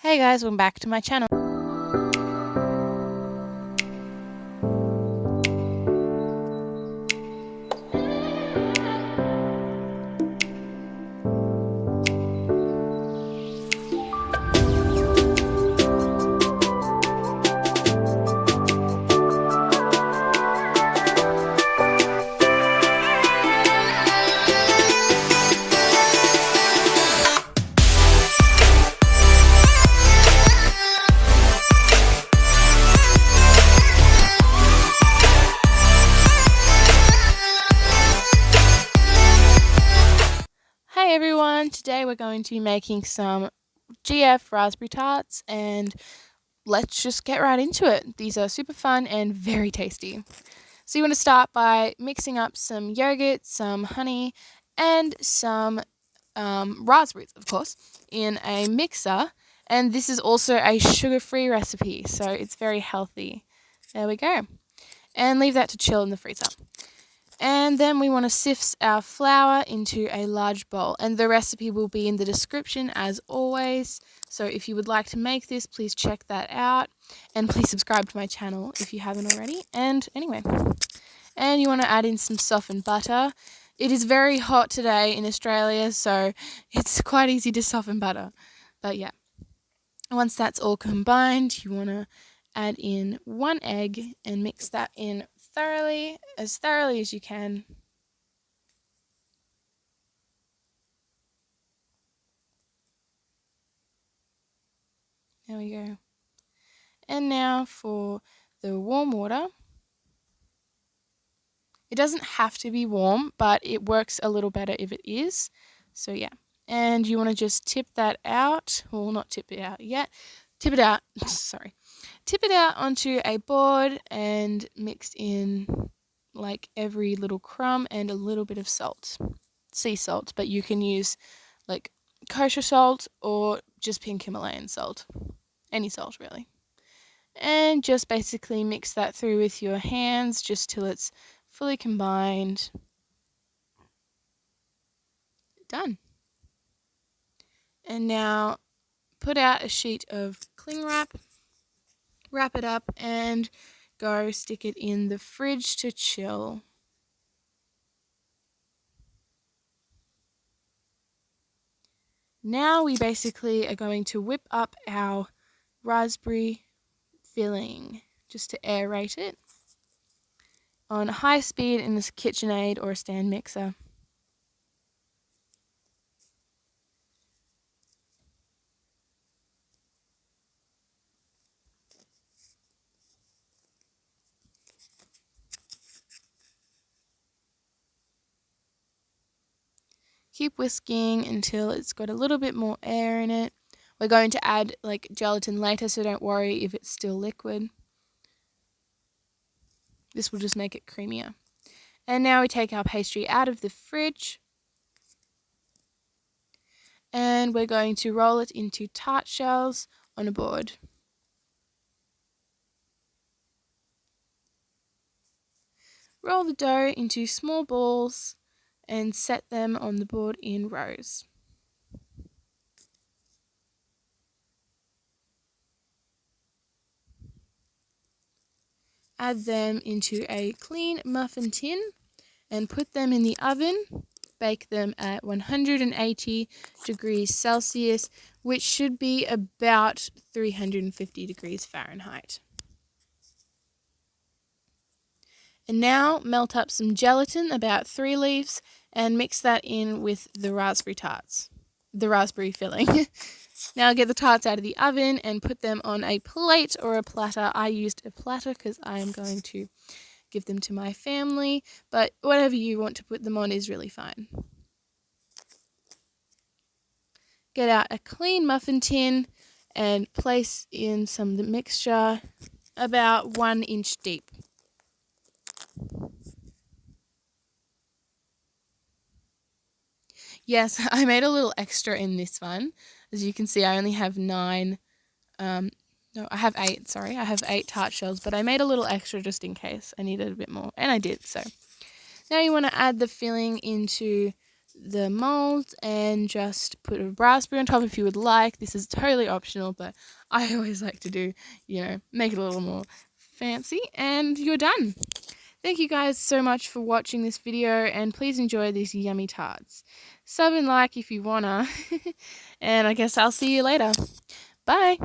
Hey guys, welcome back to my channel. Hi everyone, today we're going to be making some GF raspberry tarts and let's just get right into it. These are super fun and very tasty. So you want to start by mixing up some yogurt, some honey and some raspberries, of course, in a mixer. And this is also a sugar-free recipe, so it's very healthy. There we go. And leave that to chill in the freezer. And then we want to sift our flour into a large bowl, and the recipe will be in the description as always. So if you would like to make this, please check that out, and please subscribe to my channel if you haven't already. And anyway, and you want to add in some softened butter. It is very hot today in Australia, so it's quite easy to soften butter. But yeah, once that's all combined, you want to add in 1 egg and mix that in thoroughly as you can. There we go. And now for the warm water. It doesn't have to be warm, but it works a little better if it is. So yeah. And you want to just tip that out. Well, not tip it out yet. Tip it out. Sorry. Tip it out onto a board and mix in like every little crumb and a little bit of salt. Sea salt, but you can use like kosher salt or just pink Himalayan salt. Any salt really. And just basically mix that through with your hands just till it's fully combined. Done. And now put out a sheet of cling wrap, wrap it up and go stick it in the fridge to chill. Now we basically are going to whip up our raspberry filling just to aerate it on high speed in this KitchenAid or a stand mixer. Keep whisking until it's got a little bit more air in it. We're going to add like gelatin later, so don't worry if it's still liquid. This will just make it creamier. And now we take our pastry out of the fridge. And we're going to roll it into tart shells on a board. Roll the dough into small balls and set them on the board in rows. Add them into a clean muffin tin and put them in the oven. Bake them at 180 degrees Celsius, which should be about 350 degrees Fahrenheit. And now melt up some gelatin, about 3 leaves, and mix that in with the raspberry tarts, the raspberry filling. Now get the tarts out of the oven and put them on a plate or a platter. I used a platter because I am going to give them to my family, but whatever you want to put them on is really fine. Get out a clean muffin tin and place in some of the mixture about 1 inch deep. Yes, I made a little extra in this one. As you can see, I only have 9, no, I have 8, sorry. I have 8 tart shells, but I made a little extra just in case I needed a bit more, and I did, so. Now you want to add the filling into the mold and just put a raspberry on top if you would like. This is totally optional, but I always like to do, make it a little more fancy, and you're done. Thank you guys so much for watching this video, and please enjoy these yummy tarts. Sub and like if you wanna, and I guess I'll see you later. Bye!